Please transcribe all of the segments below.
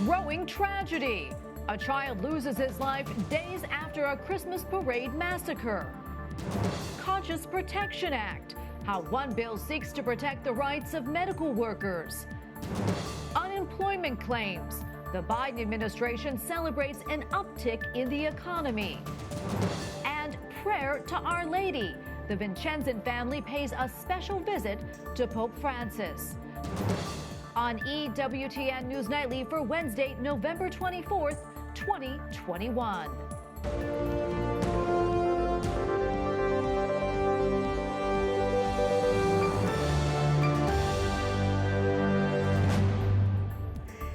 Growing tragedy. A child loses his life days after a Christmas parade massacre. Conscious Protection Act. How one bill seeks to protect the rights of medical workers. Unemployment claims. The Biden administration celebrates an uptick in the economy. And prayer to Our Lady. The Vincentian family pays a special visit to Pope Francis. On EWTN News Nightly for Wednesday, November 24th, 2021.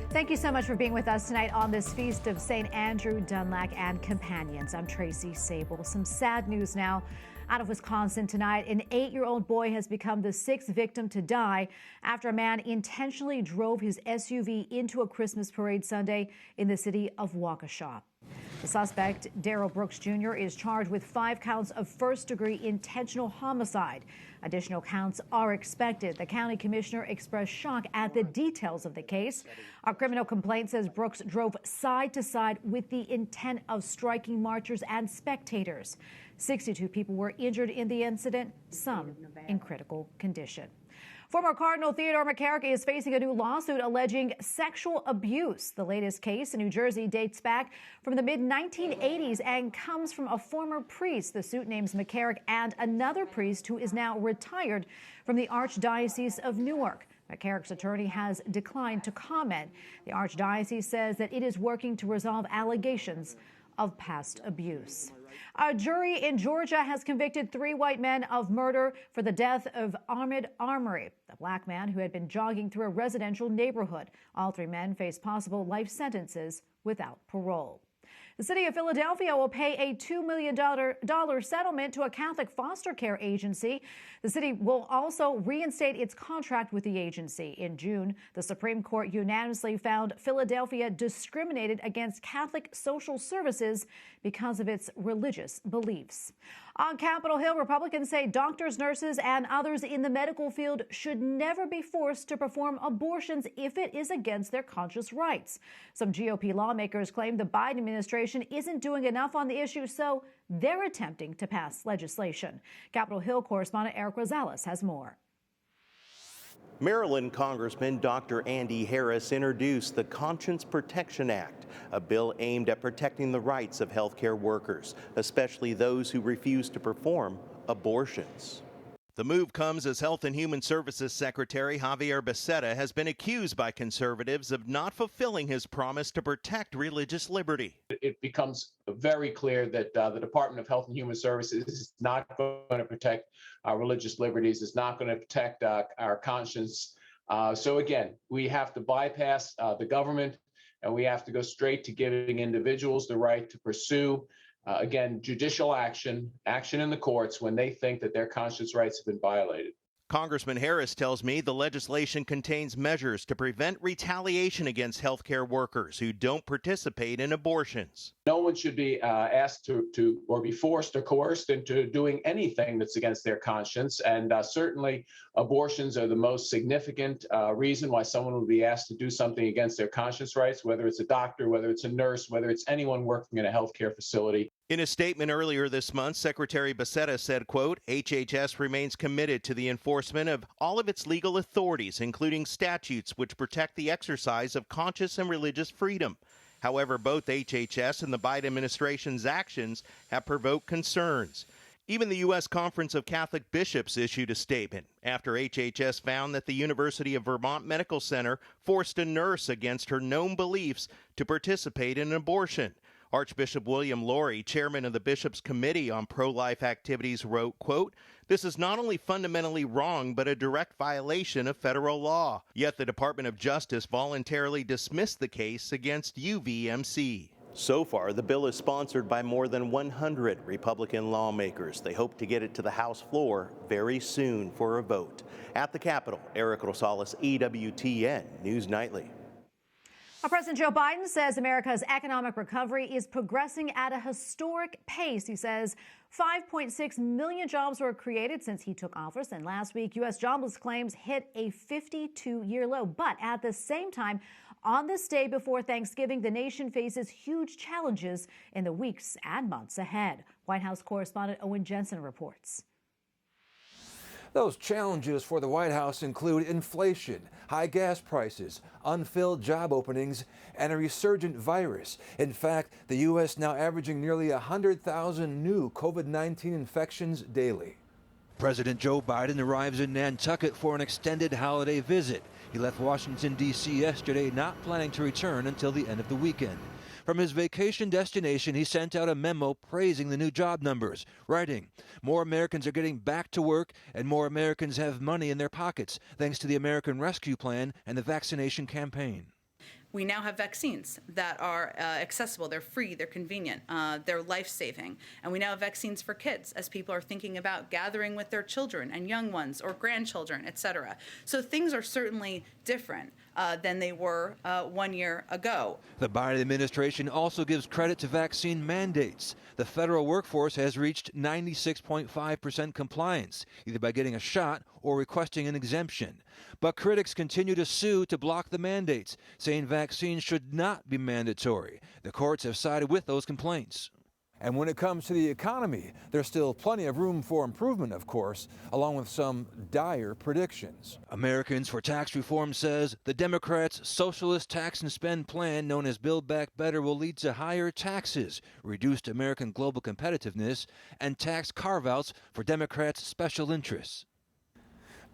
Thank you so much for being with us tonight on this feast of St. Andrew, Dunlac, and companions. I'm Tracy Sable. Some sad news now. Out of Wisconsin tonight, an 8-year-old boy has become the 6th victim to die after a man intentionally drove his SUV into a Christmas parade Sunday in the city of Waukesha. The suspect, Darrell Brooks Jr., is charged with 5 counts of first-degree intentional homicide. Additional counts are expected. The county commissioner expressed shock at the details of the case. Our criminal complaint says Brooks drove side to side with the intent of striking marchers and spectators. 62 people were injured in the incident, some in critical condition. Former Cardinal Theodore McCarrick is facing a new lawsuit alleging sexual abuse. The latest case in New Jersey dates back from the mid-1980s and comes from a former priest. The suit names McCarrick and another priest who is now retired from the Archdiocese of Newark. McCarrick's attorney has declined to comment. The Archdiocese says that it is working to resolve allegations of past abuse. A jury in Georgia has convicted 3 white men of murder for the death of Ahmaud Arbery, the black man who had been jogging through a residential neighborhood. All 3 men face possible life sentences without parole. The city of Philadelphia will pay a $2 million settlement to a Catholic foster care agency. The city will also reinstate its contract with the agency. In June, the Supreme Court unanimously found Philadelphia discriminated against Catholic social services because of its religious beliefs. On Capitol Hill, Republicans say doctors, nurses, and others in the medical field should never be forced to perform abortions if it is against their conscious rights. Some GOP lawmakers claim the Biden administration isn't doing enough on the issue, so they're attempting to pass legislation. Capitol Hill correspondent Eric Rosales has more. Maryland Congressman Dr. Andy Harris introduced the Conscience Protection Act, a bill aimed at protecting the rights of healthcare workers, especially those who refuse to perform abortions. The move comes as Health and Human Services Secretary Javier Becerra has been accused by conservatives of not fulfilling his promise to protect religious liberty. It becomes very clear that the Department of Health and Human Services is not going to protect our religious liberties, is not going to protect our conscience. So again, we have to bypass the government, and we have to go straight to giving individuals the right to pursue again, judicial action in the courts when they think that their conscience rights have been violated. Congressman Harris tells me the legislation contains measures to prevent retaliation against healthcare workers who don't participate in abortions. No one should be asked to or be forced or coerced into doing anything that's against their conscience. And certainly abortions are the most significant reason why someone would be asked to do something against their conscience rights, whether it's a doctor, whether it's a nurse, whether it's anyone working in a healthcare facility. In a statement earlier this month, Secretary Becerra said, quote, HHS remains committed to the enforcement of all of its legal authorities, including statutes which protect the exercise of conscious and religious freedom. However, both HHS and the Biden administration's actions have provoked concerns. Even the U.S. Conference of Catholic Bishops issued a statement after HHS found that the University of Vermont Medical Center forced a nurse against her known beliefs to participate in an abortion. Archbishop William Laurie, chairman of the Bishops' Committee on Pro-Life Activities, wrote, quote, "This is not only fundamentally wrong, but a direct violation of federal law." Yet the Department of Justice voluntarily dismissed the case against UVMC. So far, the bill is sponsored by more than 100 Republican lawmakers. They hope to get it to the House floor very soon for a vote. At the Capitol, Eric Rosales, EWTN News Nightly. President Joe Biden says America's economic recovery is progressing at a historic pace. He says 5.6 million jobs were created since he took office, and last week U.S. jobless claims hit a 52-year low. But at the same time, On this day before Thanksgiving, the nation faces huge challenges in the weeks and months ahead. White House correspondent Owen Jensen reports. Those challenges for the White House include inflation, high gas prices, unfilled job openings, and a resurgent virus. In fact, the U.S. now averaging nearly 100,000 new COVID-19 infections daily. President Joe Biden arrives in Nantucket for an extended holiday visit. He left Washington, D.C. yesterday, not planning to return until the end of the weekend. From his vacation destination, he sent out a memo praising the new job numbers, writing, "More Americans are getting back to work and more Americans have money in their pockets, thanks to the American Rescue Plan and the vaccination campaign." We now have vaccines that are accessible, they're free, they're convenient, they're life-saving. And we now have vaccines for kids as people are thinking about gathering with their children and young ones or grandchildren, etc. So things are certainly different than they were 1 year ago. The Biden administration also gives credit to vaccine mandates. The federal workforce has reached 96.5% compliance, either by getting a shot or requesting an exemption. But critics continue to sue to block the mandates, saying vaccines should not be mandatory. The courts have sided with those complaints. And when it comes to the economy, there's still plenty of room for improvement, of course, along with some dire predictions. Americans for Tax Reform says the Democrats' socialist tax and spend plan, known as Build Back Better, will lead to higher taxes, reduced American global competitiveness, and tax carve-outs for Democrats' special interests.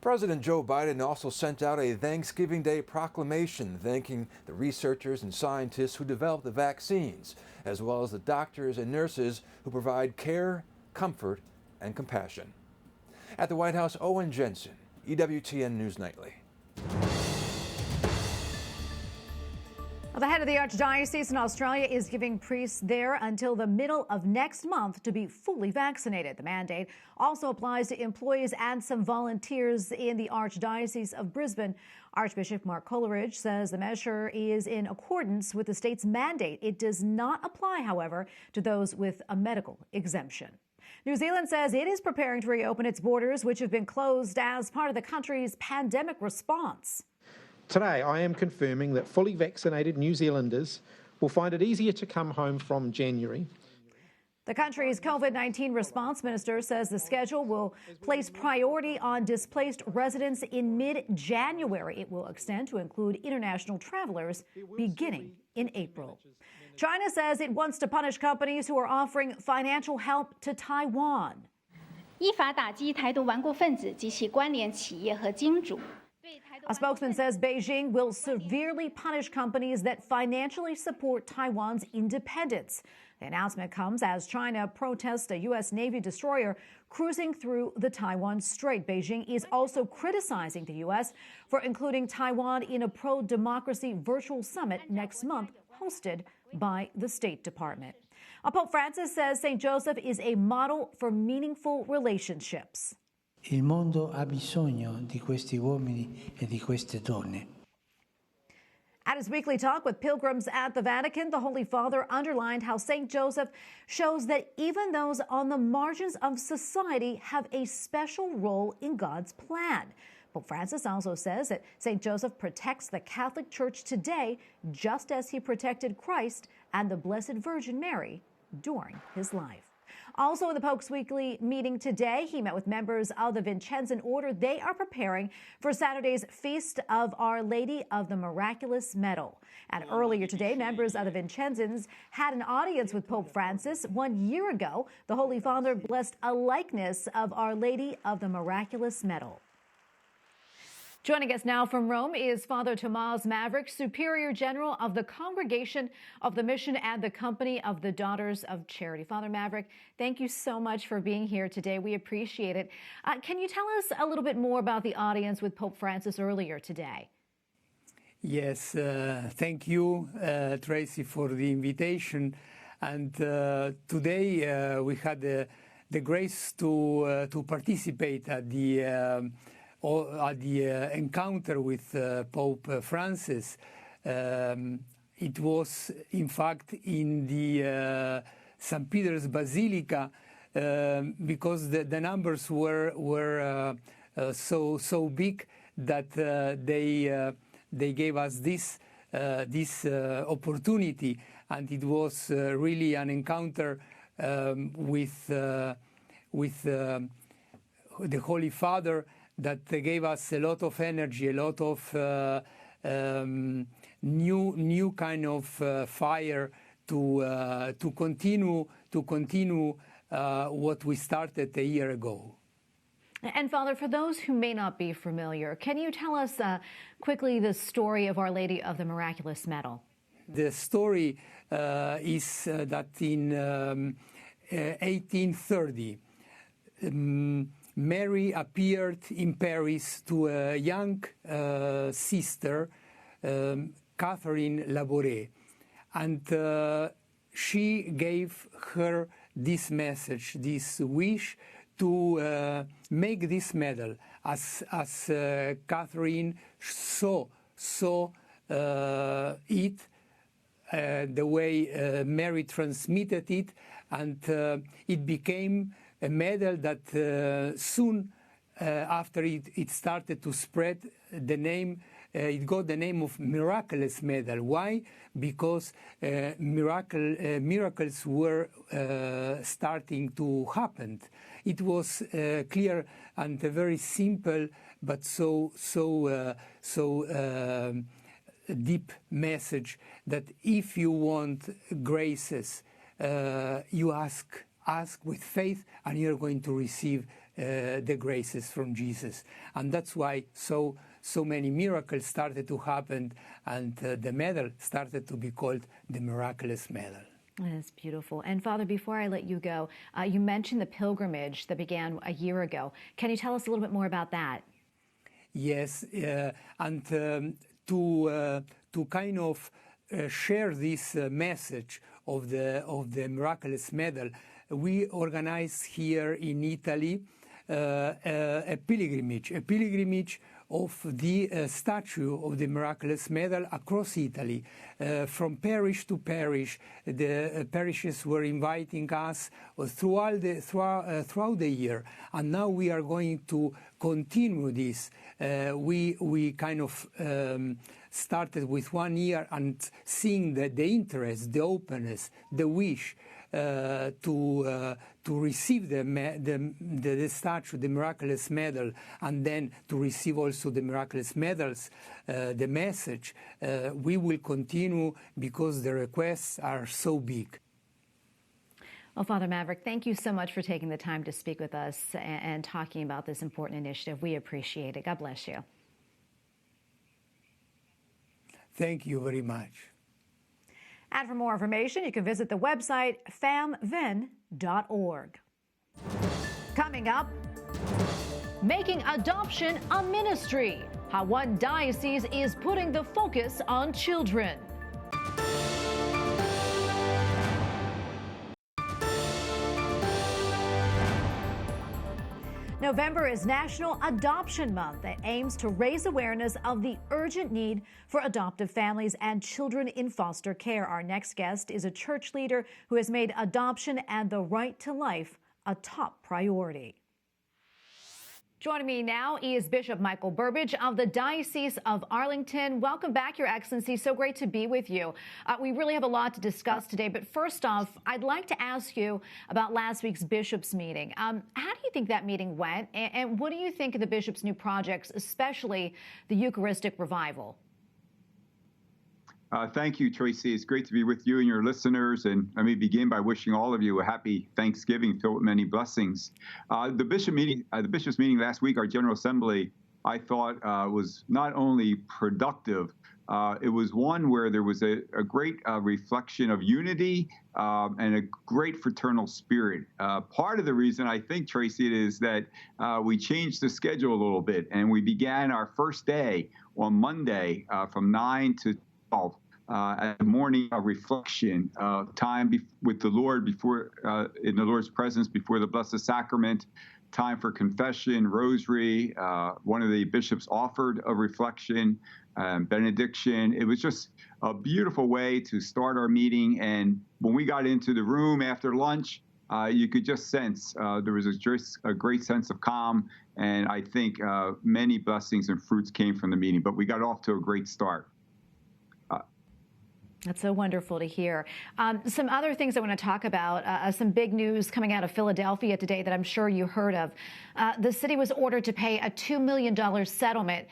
President Joe Biden also sent out a Thanksgiving Day proclamation thanking the researchers and scientists who developed the vaccines, as well as the doctors and nurses who provide care, comfort, and compassion. At the White House, Owen Jensen, EWTN News Nightly. The head of the Archdiocese in Australia is giving priests there until the middle of next month to be fully vaccinated. The mandate also applies to employees and some volunteers in the Archdiocese of Brisbane. Archbishop Mark Coleridge says the measure is in accordance with the state's mandate. It does not apply, however, to those with a medical exemption. New Zealand says it is preparing to reopen its borders, which have been closed as part of the country's pandemic response. Today, I am confirming that fully vaccinated New Zealanders will find it easier to come home from January. The country's COVID-19 response minister says the schedule will place priority on displaced residents in mid-January. It will extend to include international travelers beginning in April. China says it wants to punish companies who are offering financial help to Taiwan. 依法打击台独顽固分子及其关联企业和金主。 A spokesman says Beijing will severely punish companies that financially support Taiwan's independence. The announcement comes as China protests a U.S. Navy destroyer cruising through the Taiwan Strait. Beijing is also criticizing the U.S. for including Taiwan in a pro-democracy virtual summit next month hosted by the State Department. Pope Francis says St. Joseph is a model for meaningful relationships. Il mondo ha bisogno di questi uomini e di queste donne. At his weekly talk with pilgrims at the Vatican, the Holy Father underlined how St. Joseph shows that even those on the margins of society have a special role in God's plan. Pope Francis also says that St. Joseph protects the Catholic Church today, just as he protected Christ and the Blessed Virgin Mary during his life. Also in the Pope's weekly meeting today, he met with members of the Vincentian Order. They are preparing for Saturday's Feast of Our Lady of the Miraculous Medal. And earlier today, members of the Vincentians had an audience with Pope Francis. 1 year ago, the Holy Father blessed a likeness of Our Lady of the Miraculous Medal. Joining us now from Rome is Father Tomaz Mavric, Superior General of the Congregation of the Mission and the Company of the Daughters of Charity. Father Mavric, thank you so much for being here today. We appreciate it. Can you tell us a little bit more about the audience with Pope Francis earlier today? Yes, thank you, Tracy, for the invitation. And today we had the grace to participate at the encounter with Pope Francis. It was, in fact, in the St. Peter's Basilica because the numbers were so big that they gave us this this opportunity, and it was really an encounter with the Holy Father that gave us a lot of energy, a lot of new kind of fire to continue what we started a year ago. And Father, for those who may not be familiar, can you tell us quickly the story of Our Lady of the Miraculous Medal? The story is that in 1830, Mary appeared in Paris to a young sister, Catherine Labouré, and she gave her this message, this wish to make this medal as Catherine saw it, the way Mary transmitted it, and it became a medal that soon after it started to spread the name, it got the name of Miraculous Medal. Why? Because miracles were starting to happen. It was clear and very simple, but so deep message that if you want graces, you ask with faith, and you're going to receive the graces from Jesus. And that's why so many miracles started to happen, and the medal started to be called the Miraculous Medal. That's beautiful. And Father, before I let you go, you mentioned the pilgrimage that began a year ago. Can you tell us a little bit more about that? Yes, and to kind of share this message of the Miraculous Medal, we organized here in Italy a pilgrimage of the statue of the Miraculous Medal across Italy. From parish to parish, the parishes were inviting us throughout the year, and now we are going to continue this. We kind of started with 1 year, and seeing the interest, the openness, the wish to receive the statue, the Miraculous Medal, and then to receive also the Miraculous Medals, the message, we will continue because the requests are so big. Well, Father Mavric, thank you so much for taking the time to speak with us and talking about this important initiative. We appreciate it. God bless you. Thank you very much. And for more information, you can visit the website famven.org. Coming up, making adoption a ministry, how one diocese is putting the focus on children. November is National Adoption Month that aims to raise awareness of the urgent need for adoptive families and children in foster care. Our next guest is a church leader who has made adoption and the right to life a top priority. Joining me now is Bishop Michael Burbidge of the Diocese of Arlington. Welcome back, Your Excellency. So great to be with you. We really have a lot to discuss today, but first off, I'd like to ask you about last week's bishops' meeting. How do you think that meeting went, and what do you think of the bishops' new projects, especially the Eucharistic revival? Thank you, Tracy. It's great to be with you and your listeners. And let me begin by wishing all of you a happy Thanksgiving filled with many blessings. The bishops' meeting last week, our General Assembly, I thought was not only productive, it was one where there was a great reflection of unity and a great fraternal spirit. Part of the reason I think, Tracy, is that we changed the schedule a little bit, and we began our first day on Monday from 9 to 12. At the morning of reflection, time with the Lord in the Lord's presence before the Blessed Sacrament, time for confession, rosary. One of the bishops offered a reflection, benediction. It was just a beautiful way to start our meeting. And when we got into the room after lunch, you could just sense there was a great sense of calm. And I think many blessings and fruits came from the meeting. But we got off to a great start. That's so wonderful to hear. Some other things I want to talk about, some big news coming out of Philadelphia today that I'm sure you heard of. The city was ordered to pay a $2 million settlement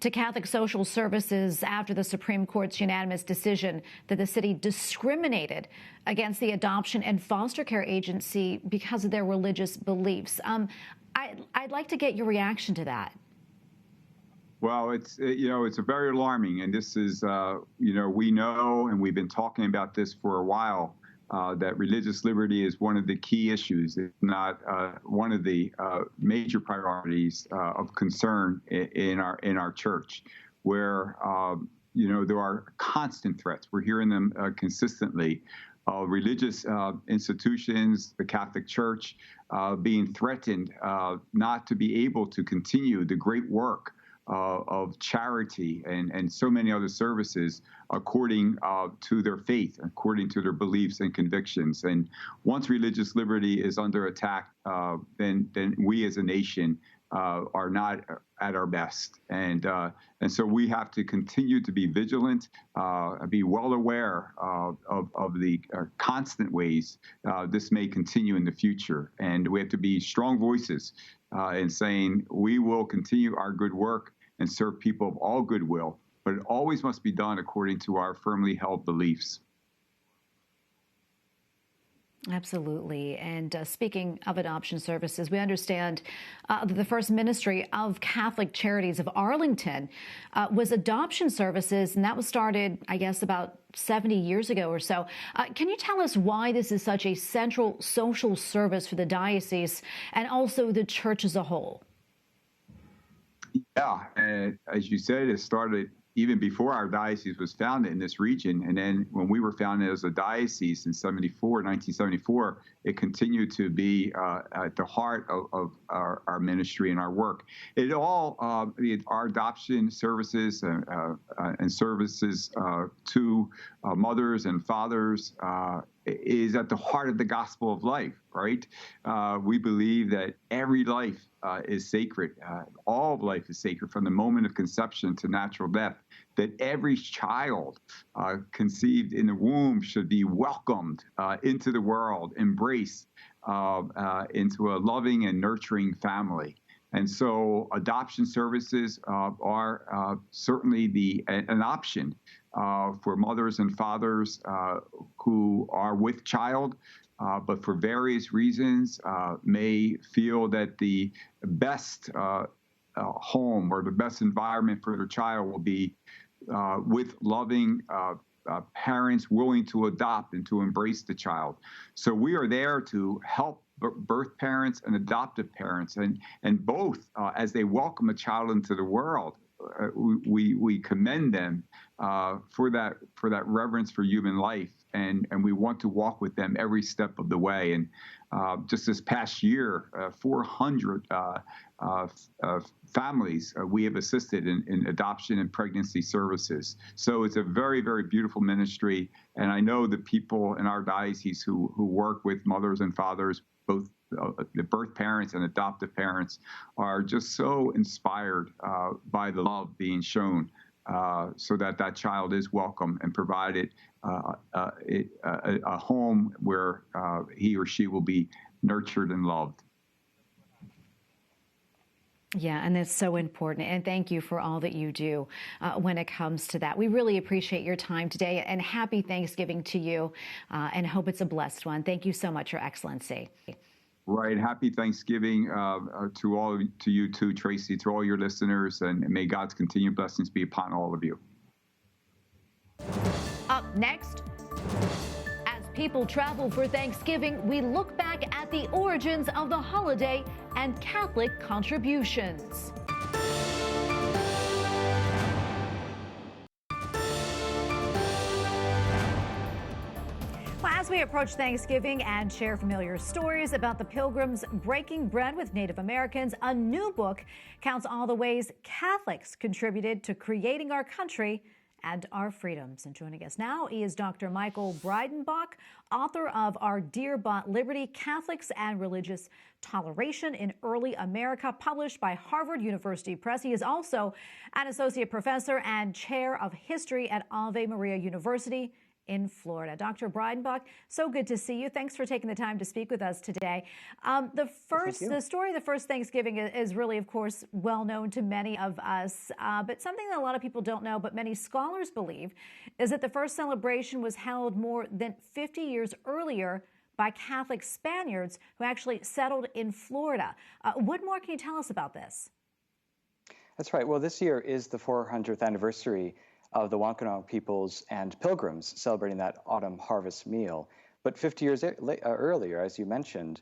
to Catholic Social Services after the Supreme Court's unanimous decision that the city discriminated against the adoption and foster care agency because of their religious beliefs. I'd like to get your reaction to that. Well, it's very alarming, and this is we know, and we've been talking about this for a while, that religious liberty is one of the key issues, if not one of the major priorities of concern in our church, where there are constant threats. We're hearing them consistently. Religious institutions, the Catholic Church, being threatened not to be able to continue the great work of charity and so many other services according to their faith, according to their beliefs and convictions. And once religious liberty is under attack, then we as a nation are not at our best. And so we have to continue to be vigilant, be well aware of the constant ways this may continue in the future. And we have to be strong voices in saying we will continue our good work and serve people of all goodwill, but it always must be done according to our firmly held beliefs. Absolutely. And speaking of adoption services, we understand that the first ministry of Catholic Charities of Arlington was adoption services, and that was started, I guess, about 70 years ago or so. Can you tell us why this is such a central social service for the diocese and also the church as a whole? Yeah, and as you said, it started even before our diocese was founded in this region. And then when we were founded as a diocese in 1974, it continued to be at the heart of our ministry and our work. It all, our adoption services and services to mothers and fathers is at the heart of the gospel of life, right? We believe that every life is sacred. All of life is sacred from the moment of conception to natural death, that every child conceived in the womb should be welcomed into the world, embraced into a loving and nurturing family. And so adoption services are certainly an option for mothers and fathers who are with child, but for various reasons may feel that the best home or the best environment for their child will be with loving parents willing to adopt and to embrace the child. So we are there to help birth parents and adoptive parents, and both as they welcome a child into the world. We commend them for that reverence for human life, and we want to walk with them every step of the way. And just this past year, 400 families we have assisted in adoption and pregnancy services. So it's a very, very beautiful ministry. And I know the people in our diocese who work with mothers and fathers, both the birth parents and adoptive parents, are just so inspired by the love being shown so that child is welcome and provided a home where he or she will be nurtured and loved. Yeah, and that's so important. And thank you for all that you do when it comes to that. We really appreciate your time today, and happy Thanksgiving to you, and hope it's a blessed one. Thank you so much, Your Excellency. Right. Happy Thanksgiving to you too, Tracy, to all your listeners, and may God's continued blessings be upon all of you. Up next, as people travel for Thanksgiving, we look back at the origins of the holiday and Catholic contributions. As we approach Thanksgiving and share familiar stories about the Pilgrims breaking bread with Native Americans, a new book counts all the ways Catholics contributed to creating our country and our freedoms. And joining us now is Dr. Michael Breidenbach, author of Our Dear Bought Liberty, Catholics and Religious Toleration in Early America, published by Harvard University Press. He is also an associate professor and chair of history at Ave Maria University in Florida. Dr. Breidenbach, so good to see you. Thanks for taking the time to speak with us today. The story of the first Thanksgiving is really, of course, well known to many of us, but something that a lot of people don't know, but many scholars believe, is that the first celebration was held more than 50 years earlier by Catholic Spaniards who actually settled in Florida. What more can you tell us about this? That's right. Well, this year is the 400th anniversary of the Wampanoag peoples and pilgrims celebrating that autumn harvest meal. But 50 years earlier, as you mentioned,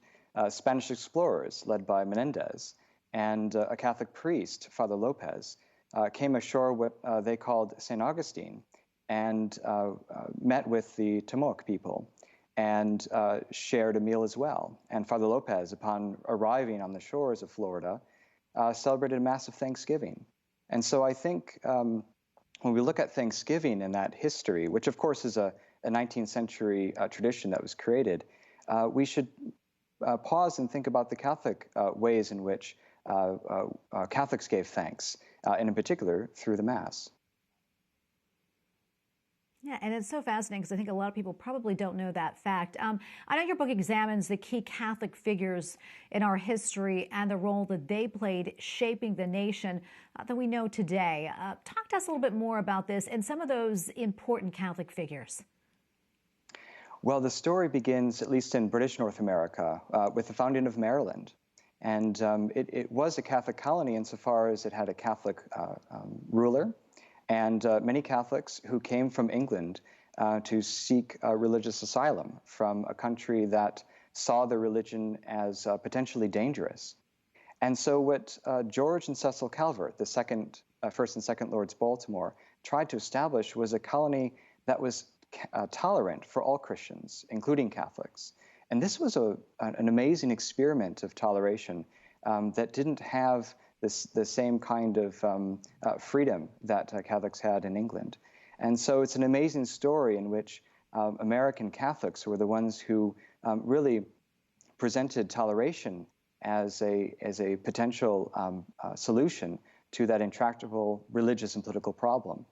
Spanish explorers led by Menendez and a Catholic priest, Father Lopez, came ashore what they called St. Augustine and met with the Tomaz people and shared a meal as well. And Father Lopez, upon arriving on the shores of Florida, celebrated a massive Thanksgiving. And so I think when we look at Thanksgiving and that history, which of course is a 19th century tradition that was created, we should pause and think about the Catholic ways in which Catholics gave thanks, and in particular through the Mass. Yeah, and it's so fascinating because I think a lot of people probably don't know that fact. I know your book examines the key Catholic figures in our history and the role that they played shaping the nation that we know today. Talk to us a little bit more about this and some of those important Catholic figures. Well, the story begins, at least in British North America, with the founding of Maryland. And it was a Catholic colony insofar as it had a Catholic ruler. And many Catholics who came from England to seek religious asylum from a country that saw their religion as potentially dangerous. And so what George and Cecil Calvert, the first and second Lords Baltimore, tried to establish was a colony that was tolerant for all Christians, including Catholics. And this was an amazing experiment of toleration that didn't have the same kind of freedom that Catholics had in England. And so it's an amazing story in which American Catholics were the ones who really presented toleration as a potential solution to that intractable religious and political problem.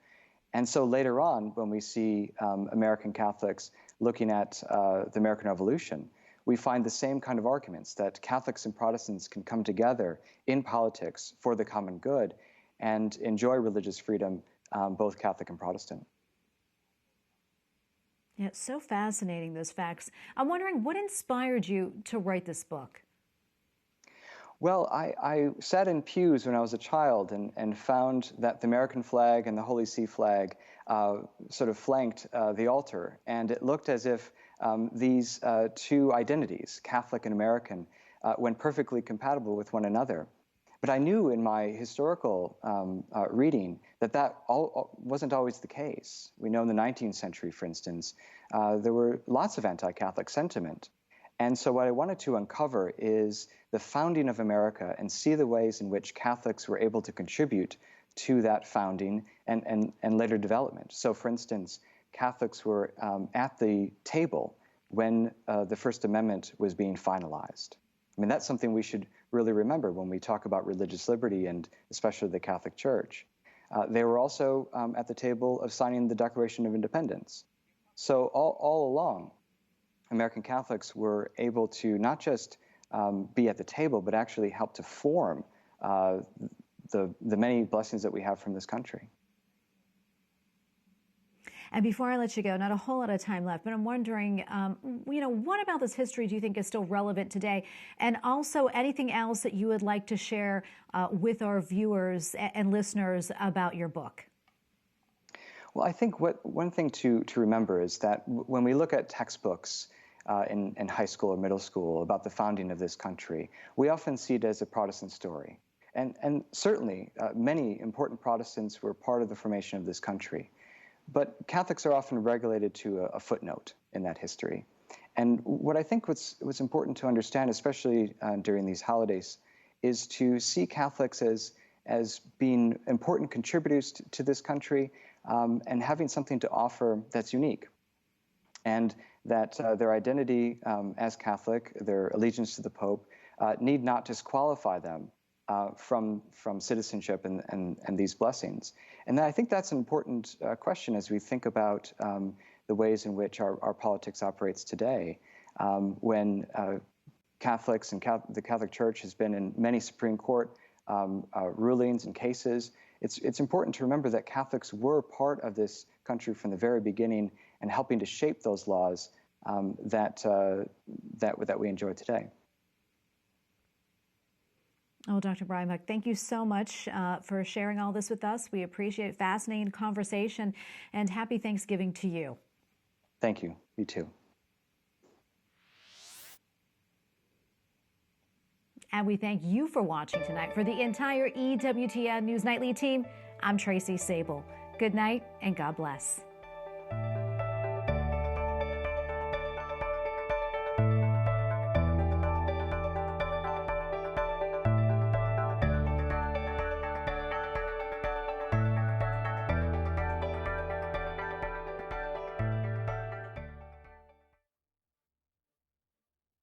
And so later on, when we see American Catholics looking at the American Revolution, we find the same kind of arguments that Catholics and Protestants can come together in politics for the common good and enjoy religious freedom, both Catholic and Protestant. Yeah, it's so fascinating, those facts. I'm wondering, what inspired you to write this book? Well, I sat in pews when I was a child and found that the American flag and the Holy See flag sort of flanked the altar. And it looked as if these two identities, Catholic and American, went perfectly compatible with one another. But I knew in my historical reading that wasn't always the case. We know in the 19th century, for instance, there were lots of anti-Catholic sentiment. And so what I wanted to uncover is the founding of America and see the ways in which Catholics were able to contribute to that founding and later development. So, for instance, Catholics were at the table when the First Amendment was being finalized. I mean, that's something we should really remember when we talk about religious liberty and especially the Catholic Church. They were also at the table of signing the Declaration of Independence. So all along, American Catholics were able to not just be at the table, but actually help to form the many blessings that we have from this country. And before I let you go, not a whole lot of time left, but I'm wondering, what about this history do you think is still relevant today? And also anything else that you would like to share with our viewers and listeners about your book? Well, I think one thing to remember is that when we look at textbooks in high school or middle school about the founding of this country, we often see it as a Protestant story. And certainly many important Protestants were part of the formation of this country. But Catholics are often relegated to a footnote in that history. And what I think what's important to understand, especially during these holidays, is to see Catholics as being important contributors to this country and having something to offer that's unique. And that their identity as Catholic, their allegiance to the Pope, need not disqualify them from citizenship and these blessings. And I think that's an important question as we think about the ways in which our politics operates today. When Catholics and the Catholic Church has been in many Supreme Court rulings and cases, it's important to remember that Catholics were part of this country from the very beginning and helping to shape those laws that we enjoy today. Oh, Dr. Breidenbach, thank you so much for sharing all this with us. We appreciate it. Fascinating conversation, and happy Thanksgiving to you. Thank you. You too. And we thank you for watching tonight. For the entire EWTN News Nightly team, I'm Tracy Sable. Good night and God bless.